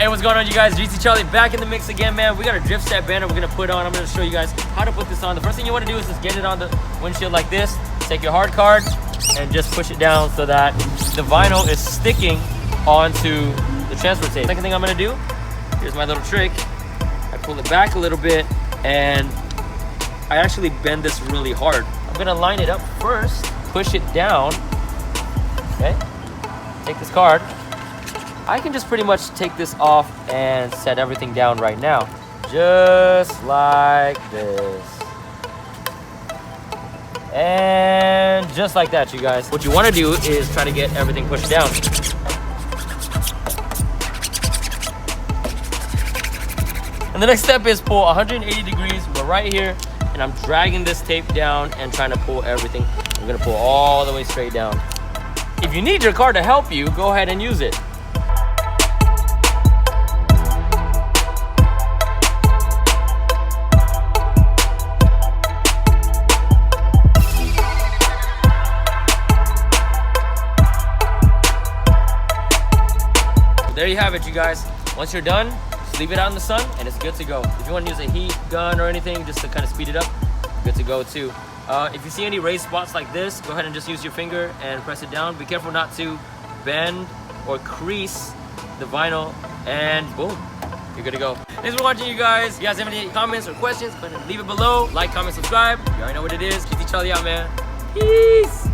Hey, what's going on, you guys? GC Charlie back in the mix again, man. We got a DRIFTSET banner we're gonna put on. I'm gonna show you guys how to put this on. The first thing you want to do is just get it on the windshield like this. Take your hard card and just push it down so that the vinyl is sticking onto the transfer tape. Second thing I'm gonna do, here's my little trick. I pull it back a little bit and I actually bend this really hard. I'm gonna line it up first, push it down, okay? Take this card. I can just pretty much take this off and set everything down right now. Just like this. And just like that, you guys. What you want to do is try to get everything pushed down. And the next step is pull 180 degrees. We're right here, and I'm dragging this tape down and trying to pull everything. I'm gonna pull all the way straight down. If you need your car to help you, go ahead and use it. There you have it, you guys. Once you're done, just leave it out in the sun and it's good to go. If you want to use a heat gun or anything just to kind of speed it up, good to go too. If you see any raised spots like this, go ahead and just use your finger and press it down. Be careful not to bend or crease the vinyl, and boom, you're good to go. Thanks for watching, you guys. If you guys have any comments or questions, go ahead and leave it below. Like, comment, subscribe. You already know what it is. GC Charlie out, man. Peace.